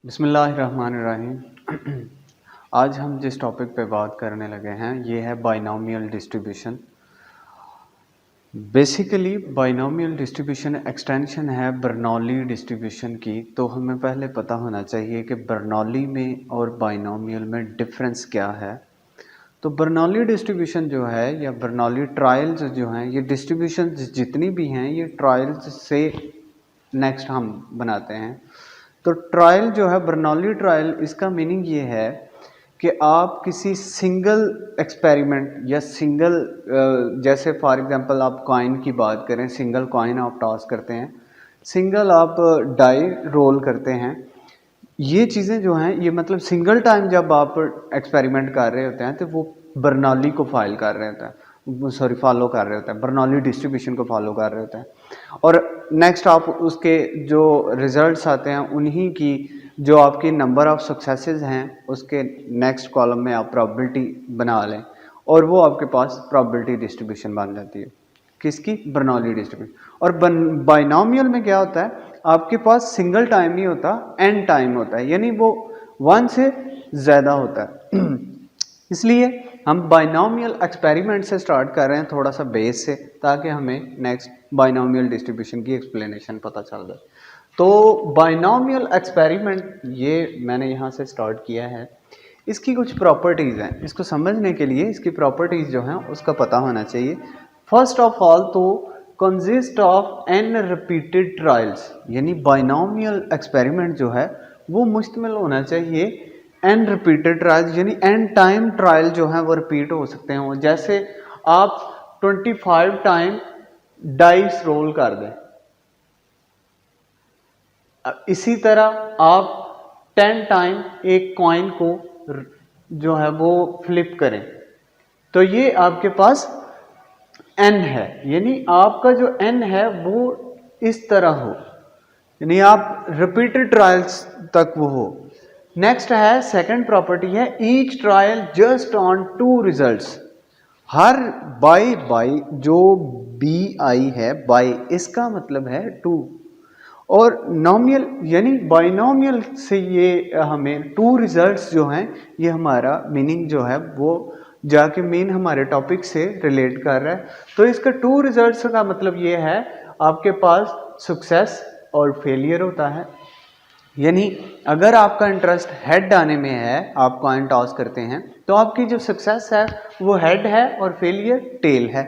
बिस्मिल्लाहिर्रहमानिर्रहीम। आज हम जिस टॉपिक पे बात करने लगे हैं ये है binomial distribution. Basically binomial distribution extension है बर्नौली डिस्ट्रीब्यूशन की। तो हमें पहले पता होना चाहिए कि बर्नौली में और बाइनोमियल में डिफरेंस क्या है। तो बर्नौली डिस्ट्रीब्यूशन जो है या बर्नौली ट्रायल्स जो हैं, ये डिस्ट्रीब्यूशन जितनी भी हैं ये ट्रायल्स से नेक्स्ट हम बनाते हैं। तो ट्रायल जो है बर्नौली ट्रायल, इसका मीनिंग ये है कि आप किसी सिंगल एक्सपेरिमेंट या सिंगल जैसे फॉर एग्जांपल आप कॉइन की बात करें, सिंगल कॉइन आप टॉस करते हैं, सिंगल आप डाई रोल करते हैं। ये चीज़ें जो हैं ये मतलब सिंगल टाइम जब आप एक्सपेरिमेंट कर रहे होते हैं तो वो बर्नौली को फॉलो कर रहे होते हैं, बर्नौली डिस्ट्रीब्यूशन को फॉलो कर रहे होते हैं। और नेक्स्ट आप उसके जो रिजल्ट्स आते हैं उन्हीं की जो आपकी नंबर ऑफ सक्सेसेस हैं उसके नेक्स्ट कॉलम में आप प्रोबेबिलिटी बना लें और वो आपके पास प्रोबेबिलिटी डिस्ट्रीब्यूशन बन जाती है। किसकी? Bernoulli distribution. और बाइनोमियल में क्या होता है, आपके पास सिंगल टाइम नहीं होता, एन टाइम होता है, यानी वो वन से ज़्यादा होता है। इसलिए हम बाइनोमियल एक्सपेरिमेंट से स्टार्ट कर रहे हैं, थोड़ा सा बेस से, ताकि हमें नेक्स्ट बाइनोमियल डिस्ट्रीब्यूशन की एक्सप्लेनेशन पता चल जाए। तो बाइनोमियल एक्सपेरिमेंट ये मैंने यहाँ से स्टार्ट किया है। इसकी कुछ प्रॉपर्टीज़ हैं, इसको समझने के लिए इसकी प्रॉपर्टीज़ जो हैं उसका पता होना चाहिए। फर्स्ट ऑफ ऑल तो consist of n repeated trials, यानी बाइनोमियल एक्सपेरिमेंट जो है वो मुश्तमिल होना चाहिए एन रिपीटेड ट्रायल्स, यानी एन टाइम ट्रायल जो है वो रिपीट हो सकते हैं। जैसे आप 25 टाइम डाइस रोल कर दें, इसी तरह आप 10 टाइम एक कॉइन को जो है वो फ्लिप करें, तो ये आपके पास एन है, यानी आपका जो एन है वो इस तरह हो, यानी आप रिपीटेड ट्रायल्स तक वो हो। नेक्स्ट है सेकंड प्रॉपर्टी है each trial just on 2 results. Her by जो बी आई है, बाई इसका मतलब है 2, और नॉमियल यानी बाइनोमियल से ये हमें 2 रिजल्ट्स जो हैं ये हमारा मीनिंग जो है वो जाके मेन हमारे टॉपिक से रिलेट कर रहा है। तो इसका 2 रिजल्ट्स का मतलब ये है आपके पास सक्सेस और फेलियर होता है। यानी अगर आपका इंटरेस्ट हेड आने में है, आप कॉइन टॉस करते हैं, तो आपकी जो सक्सेस है वो हेड है और फेलियर टेल है।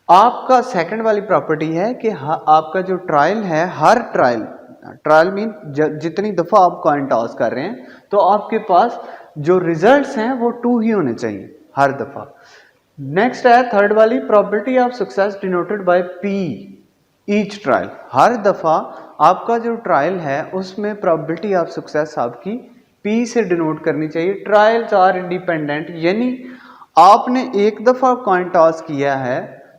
आपका सेकंड वाली प्रॉपर्टी है कि आपका जो ट्रायल है, हर ट्रायल मीन जितनी दफ़ा आप कॉइन टॉस कर रहे हैं तो आपके पास जो रिजल्ट्स हैं वो 2 ही होने चाहिए हर दफ़ा। नेक्स्ट है थर्ड वाली probability of success denoted by P each trial. हर दफ़ा आपका जो ट्रायल है उसमें प्रोबेबिलिटी ऑफ सक्सेस आपकी पी से डिनोट करनी चाहिए। ट्रायल्स आर इंडिपेंडेंट, यानी आपने एक दफ़ा कॉइन टॉस किया है,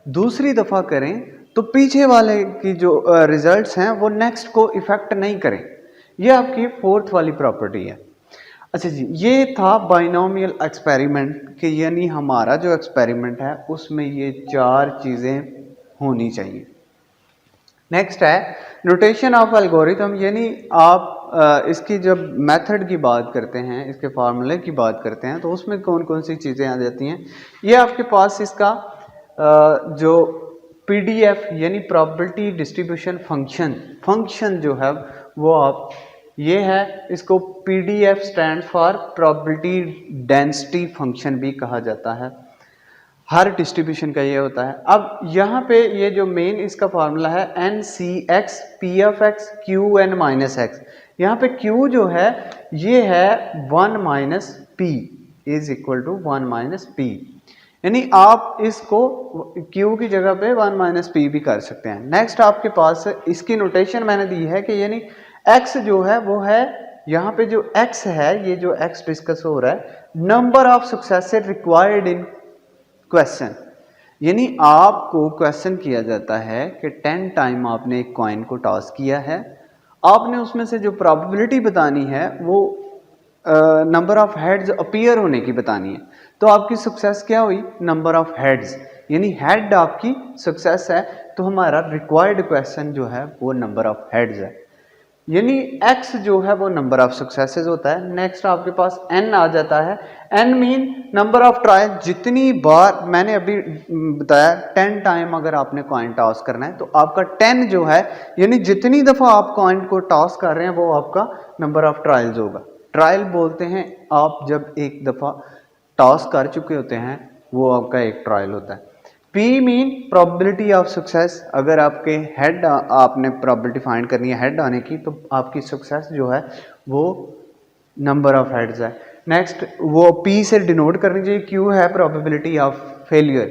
दूसरी दफ़ा करें तो पीछे वाले की जो रिजल्ट्स हैं वो नेक्स्ट को इफेक्ट नहीं करें। ये आपकी फोर्थ वाली प्रॉपर्टी है। अच्छा जी, ये था बाइनोमियल एक्सपेरिमेंट कि यानी हमारा जो एक्सपेरिमेंट है उसमें ये 4 चीज़ें होनी चाहिए। नेक्स्ट है नोटेशन ऑफ एल्गोरिथम, यानी आप इसकी जब मेथड की बात करते हैं, इसके फार्मूले की बात करते हैं, तो उसमें कौन कौन सी चीज़ें आ जाती हैं। ये आपके पास इसका जो पीडीएफ यानी प्रोबेबिलिटी डिस्ट्रीब्यूशन फंक्शन जो है वो आप ये है, इसको PDF stand for probability density function भी कहा जाता है। हर डिस्ट्रीब्यूशन का ये होता है। अब यहाँ पे ये जो मेन इसका फार्मूला है n c x p f x q n minus x. यहाँ पे क्यू जो है ये है 1 minus p is equal to 1 minus p, यानी आप इसको क्यू की जगह पे 1 माइनस पी भी कर सकते हैं। नेक्स्ट आपके पास इसकी नोटेशन मैंने दी है कि यानी एक्स जो है वो है, यहाँ पे जो एक्स है, ये जो एक्स डिस्कस हो रहा है, number of success required in question, यानी आपको क्वेश्चन किया जाता है कि 10 टाइम आपने एक कॉइन को टॉस किया है, आपने उसमें से जो प्रोबेबिलिटी बतानी है वो नंबर ऑफ हेड्स अपीयर होने की बतानी है। तो आपकी सक्सेस क्या हुई? नंबर ऑफ हेड्स, यानी हेड आपकी सक्सेस है, तो हमारा रिक्वायर्ड क्वेश्चन जो है वो नंबर ऑफ हेड्स है। यानी x जो है वो नंबर ऑफ सक्सेसेस होता है। नेक्स्ट आपके पास n आ जाता है। n mean number of trial, जितनी बार मैंने अभी बताया 10 टाइम अगर आपने कॉइन टॉस करना है तो आपका 10 जो है यानी जितनी दफ़ा आप कॉइन को टॉस कर रहे हैं वो आपका नंबर ऑफ ट्रायल्स होगा। ट्रायल बोलते हैं आप जब एक दफ़ा टॉस कर चुके होते हैं वो आपका एक ट्रायल होता है। P mean probability of success, अगर आपके हेड आपने प्रोबेबिलिटी फाइंड करनी है हेड आने की तो आपकी सक्सेस जो है वो नंबर ऑफ हेड्स है। नेक्स्ट वो P से डिनोट करनी चाहिए। Q है probability of failure.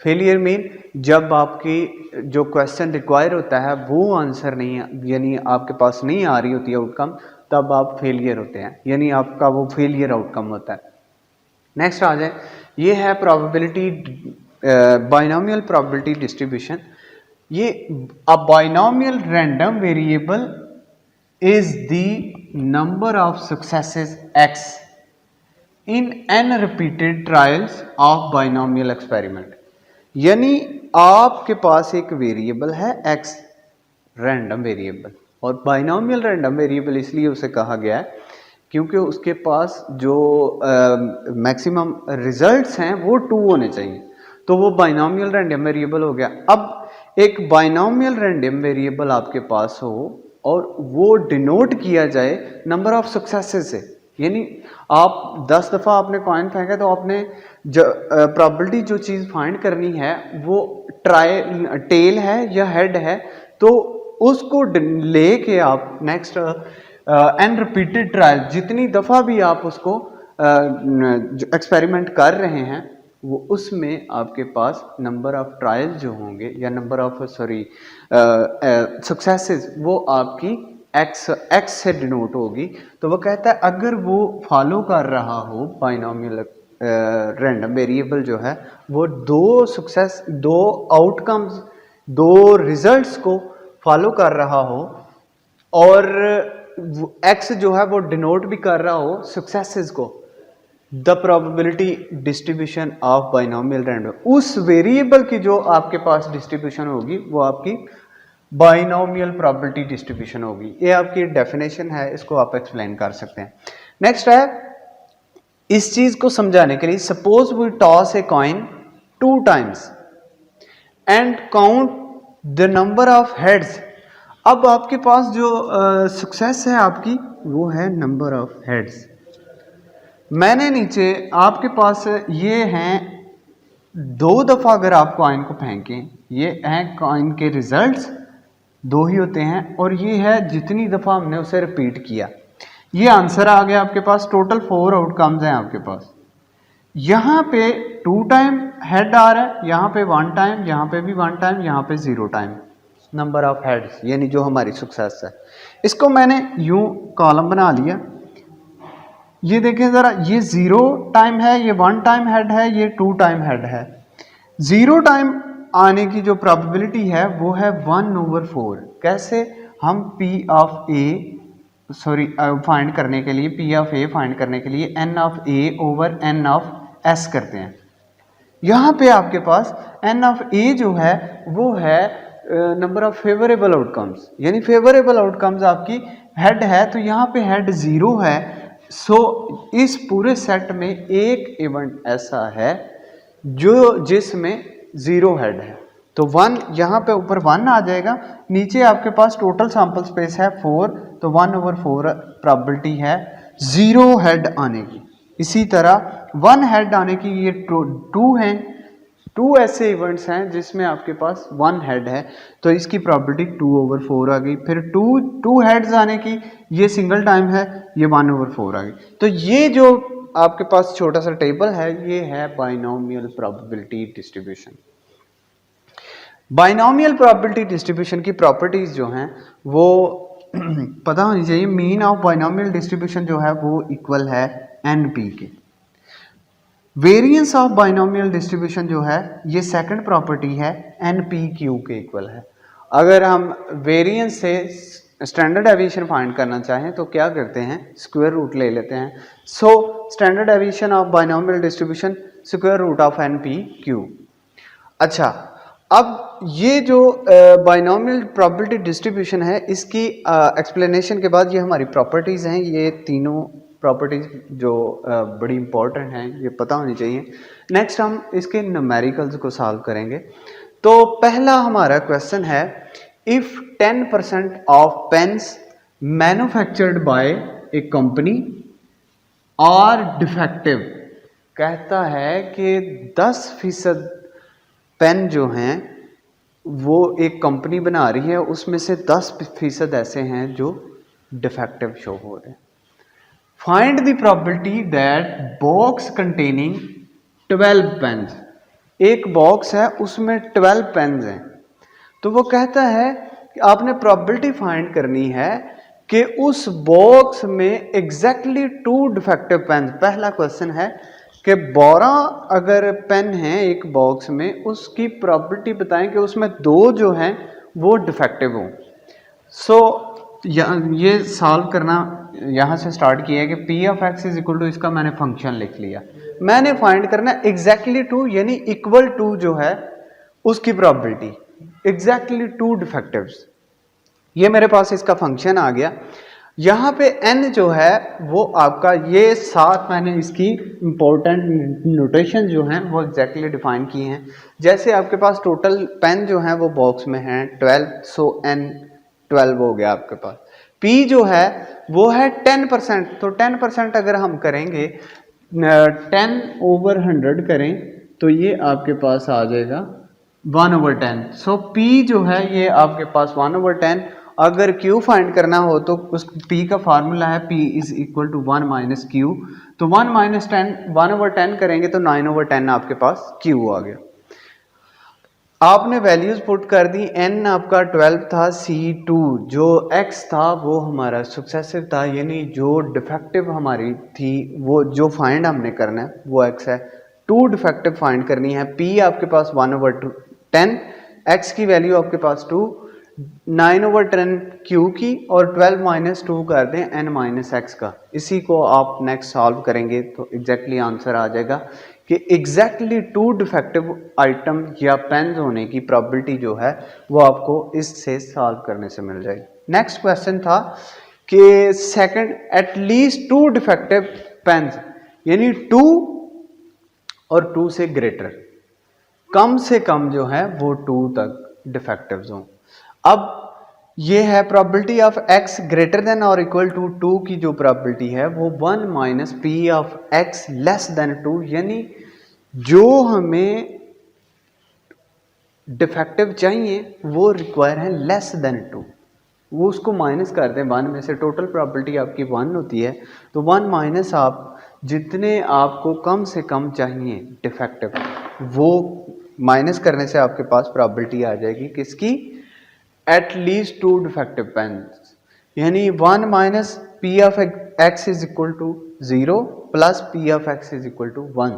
Failure mean जब आपकी जो क्वेश्चन रिक्वायर होता है वो आंसर नहीं यानी आपके पास नहीं आ रही होती है आउटकम, तब आप फेलियर होते हैं, यानी आपका वो फेलियर आउटकम होता है। नेक्स्ट आ जाए, ये है प्रोबेबिलिटी बाइनोमियल प्रोबेबिलिटी डिस्ट्रीब्यूशन। ये a binomial random variable is the number of successes x in n repeated trials of binomial experiment. यानी आपके पास एक वेरिएबल है x, रैंडम वेरिएबल, और बाइनोमियल रैंडम वेरिएबल इसलिए उसे कहा गया है क्योंकि उसके पास जो मैक्सिमम रिजल्ट्स हैं वो 2 होने चाहिए, तो वो बाइनोमियल रैंडम वेरिएबल हो गया। अब एक बाइनोमियल रैंडम वेरिएबल आपके पास हो और वो डिनोट किया जाए नंबर ऑफ सक्सेसेस से, यानी आप 10 दफ़ा आपने कॉइन फेंका तो आपने प्रोबेबिलिटी जो चीज़ फाइंड करनी है वो टेल है या हेड है, तो उसको लेके आप नेक्स्ट एंड रिपीटेड ट्रायल, जितनी दफ़ा भी आप उसको एक्सपेरिमेंट कर रहे हैं वो उसमें आपके पास नंबर ऑफ ट्रायल जो होंगे या नंबर ऑफ सक्सेसेस वो आपकी x से डिनोट होगी। तो वो कहता है अगर वो फॉलो कर रहा हो बाइनोमियल रैंडम वेरिएबल जो है वो 2 आउटकम्स 2 रिजल्ट्स को फॉलो कर रहा हो और x जो है वो डिनोट भी कर रहा हो सक्सेसेस को, the probability distribution of binomial random, उस वेरिएबल की जो आपके पास डिस्ट्रीब्यूशन होगी वो आपकी बाइनोमियल प्रोबेबिलिटी डिस्ट्रीब्यूशन होगी। ये आपकी डेफिनेशन है, इसको आप एक्सप्लेन कर सकते हैं। नेक्स्ट है, इस चीज को समझाने के लिए, suppose we toss a coin 2 times and count the number of heads. अब आपके पास जो सक्सेस है आपकी वो है नंबर ऑफ हेड्स। मैंने नीचे आपके पास ये हैं 2 दफ़ा अगर आप कॉइन को फेंकें, ये हैं कॉइन के रिजल्ट्स 2 ही होते हैं, और ये है जितनी दफ़ा हमने उसे रिपीट किया। ये आंसर आ गया आपके पास, टोटल 4 आउटकम्स हैं आपके पास। यहाँ पे 2 टाइम हेड आ रहा है, यहाँ पे 1 टाइम, यहाँ पे भी 1 टाइम, यहाँ पे 0 टाइम नंबर ऑफ हेड्स, यानी जो हमारी सक्सेस है। इसको मैंने यूं कॉलम बना लिया, ये देखें ज़रा, ये 0 टाइम है, ये 1 टाइम हेड है, ये 2 टाइम हेड है। 0 टाइम आने की जो प्रोबेबिलिटी है वो है 1/4। कैसे? हम P ऑफ A फाइंड करने के लिए, P ऑफ A फाइंड करने के लिए N of A over N of S करते हैं। यहाँ पे आपके पास N ऑफ A जो है वो है नंबर ऑफ फेवरेबल आउटकम्स, यानी फेवरेबल आउटकम्स आपकी हेड है, तो यहाँ पे हेड 0 है। सो इस पूरे सेट में एक इवेंट ऐसा है जो जिसमें 0 हेड है, तो 1 यहाँ पे ऊपर 1 आ जाएगा, नीचे आपके पास टोटल सैंपल स्पेस है 4, तो 1/4 प्रोबेबिलिटी है 0 हेड आने की। इसी तरह 1 हेड आने की ये 2 हैं, 2 ऐसे इवेंट्स हैं जिसमें आपके पास 1 हेड है, तो इसकी प्रोबेबिलिटी 2/4 आ गई। फिर 2 हेड्स आने की, ये सिंगल टाइम है, ये 1/4 आ गई। तो ये जो आपके पास छोटा सा टेबल है ये है binomial probability distribution. Binomial probability distribution की प्रॉपर्टीज जो हैं वो पता होनी चाहिए। मीन ऑफ बाइनोमियल डिस्ट्रीब्यूशन जो है वो इक्वल है NP के। वेरिएंस ऑफ बाइनोमियल डिस्ट्रीब्यूशन जो है ये सेकंड प्रॉपर्टी है, NPQ के इक्वल है। अगर हम वेरिएंस से स्टैंडर्ड डेविएशन फाइंड करना चाहें तो क्या करते हैं, स्क्वायर रूट ले लेते हैं। So standard deviation of binomial distribution square root of NPQ। अच्छा, अब ये जो बाइनोमियल प्रोबेबिलिटी डिस्ट्रीब्यूशन है, इसकी एक्सप्लेनेशन के बाद ये हमारी प्रॉपर्टीज़ हैं, ये तीनों प्रॉपर्टीज़ जो बड़ी इंपॉर्टेंट हैं, ये पता होनी चाहिए। नेक्स्ट हम इसके न्यूमेरिकल्स को सॉल्व करेंगे। तो पहला हमारा क्वेश्चन है, if 10% of pens manufactured by a company are defective, कहता है कि 10% पेन जो हैं वो एक कंपनी बना रही है, उसमें से 10% ऐसे हैं जो डिफेक्टिव शो हो रहे हैं। Find the probability that box containing 12 pens, एक बॉक्स है उसमें 12 पेन्स हैं, तो वो कहता है कि आपने प्रोबेबिलिटी फाइंड करनी है कि उस बॉक्स में एग्जैक्टली 2 डिफेक्टिव पेन्स। पहला क्वेश्चन है कि 12 अगर पेन हैं एक बॉक्स में, उसकी प्रोबेबिलिटी बताएं कि उसमें 2 जो हैं वो डिफेक्टिव हों। सो ये सॉल्व करना यहाँ से स्टार्ट किया है कि p of x is equal to, इसका मैंने फंक्शन लिख लिया, मैंने फाइंड करना एग्जैक्टली 2 यानी इक्वल टू जो है उसकी प्रोबेबिलिटी, एग्जैक्टली 2 डिफेक्टिव्स। ये मेरे पास इसका फंक्शन आ गया। यहाँ पे n जो है वो आपका, ये साथ मैंने इसकी इंपॉर्टेंट नोटेशन जो हैं वो एग्जैक्टली डिफाइन किए हैं। जैसे आपके पास टोटल पेन जो हैं वो बॉक्स में हैं 12, सो n 12 हो गया आपके पास। p जो है वो है 10%, तो 10% अगर हम करेंगे 10/100 करें तो ये आपके पास आ जाएगा 1/10। सो p जो है ये आपके पास 1/10। अगर q फाइंड करना हो तो उस p का फार्मूला है p is equal to 1 minus q, तो 1/10 करेंगे तो 9/10 आपके पास q आ गया। आपने वैल्यूज पुट कर दी, n आपका 12 था, c2 जो x था वो हमारा सक्सेसिव था, यानी जो डिफेक्टिव हमारी थी वो जो फाइंड हमने करना है वो x है। 2 डिफेक्टिव फाइंड करनी है, p आपके पास 1/10, x की वैल्यू आपके पास 2, 9/10 q की, और 12 माइनस 2 कर दें n माइनस एक्स का। इसी को आप नेक्स्ट सॉल्व करेंगे तो एग्जैक्टली आंसर आ जाएगा कि एग्जैक्टली 2 डिफेक्टिव आइटम या पेन्स होने की प्रोबेबिलिटी जो है वो आपको इससे सॉल्व करने से मिल जाएगी। नेक्स्ट क्वेश्चन था कि सेकंड, एटलीस्ट 2 डिफेक्टिव पेन्स, यानी 2 और 2 से ग्रेटर, कम से कम जो है वो 2 तक डिफेक्टिव्स हों। अब ये है probability of x greater than और इक्वल टू 2 की जो प्रोबेबिलिटी है वो 1 minus p of x less than 2, यानी जो हमें डिफेक्टिव चाहिए वो रिक्वायर है लेस देन 2, वो उसको माइनस कर दें 1 में से। टोटल प्रोबेबिलिटी आपकी 1 होती है, तो 1 माइनस आप जितने आपको कम से कम चाहिए डिफेक्टिव, वो माइनस करने से आपके पास प्रोबेबिलिटी आ जाएगी किसकी, एटलीस्ट 2 डिफेक्टिव पेन्स, यानी 1 minus p of x is equal to 0 plus p of x is equal to 1।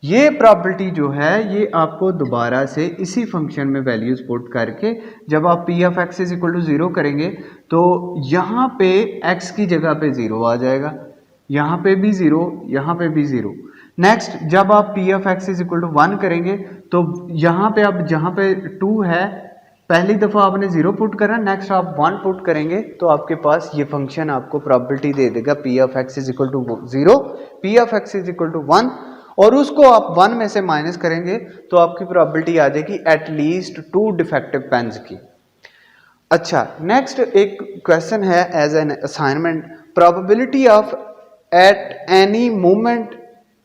ये प्रोबेबिलिटी जो है ये आपको दोबारा से इसी फंक्शन में वैल्यूज पुट करके, जब आप p of x is equal to 0 करेंगे तो यहाँ पे x की जगह पे 0 आ जाएगा, यहाँ पे भी 0, यहाँ पे भी 0। नेक्स्ट, जब आप p of x is equal to 1 करेंगे तो यहाँ पे, अब जहाँ पे 2 है पहली दफ़ा आपने 0 पुट करना, नेक्स्ट आप 1 पुट करेंगे तो आपके पास ये फंक्शन आपको प्रोबेबिलिटी दे देगा p of x is equal to 0, p of x is equal to 1, और उसको आप 1 में से माइनस करेंगे तो आपकी प्रोबेबिलिटी आ जाएगी एटलीस्ट 2 डिफेक्टिव पेन्स की। अच्छा, नेक्स्ट एक क्वेश्चन है as an assignment, probability of at any moment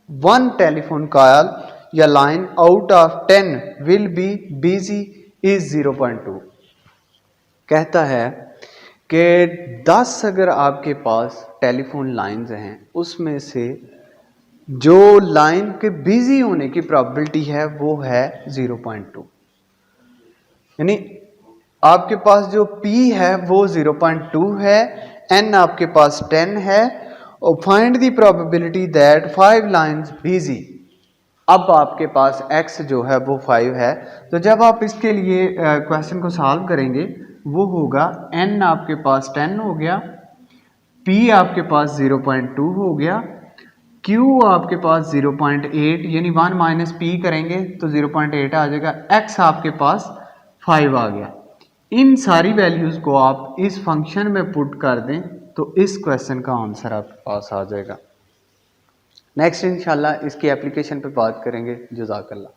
1 telephone call या line out of 10 will be busy is 0.2। कहता है कि 10 अगर आपके पास टेलीफोन लाइंस हैं उसमें से जो लाइन के बिजी होने की प्रोबेबिलिटी है वो है 0.2, यानी आपके पास जो P है वो 0.2 है, N आपके पास 10 है, और find the probability that 5 lines busy. अब आपके पास x जो है वो 5 है, तो जब आप इसके लिए क्वेश्चन को सॉल्व करेंगे वो होगा n आपके पास 10 हो गया, p आपके पास 0.2 हो गया, Q आपके पास 0.8 यानी 1 माइनस पी करेंगे तो 0.8 आ जाएगा, X आपके पास 5 आ गया। इन सारी वैल्यूज़ को आप इस फंक्शन में पुट कर दें तो इस क्वेश्चन का आंसर आपके पास आ जाएगा। नेक्स्ट इंशाल्लाह इसकी एप्लीकेशन पे बात करेंगे। जज़ाकल्लाह।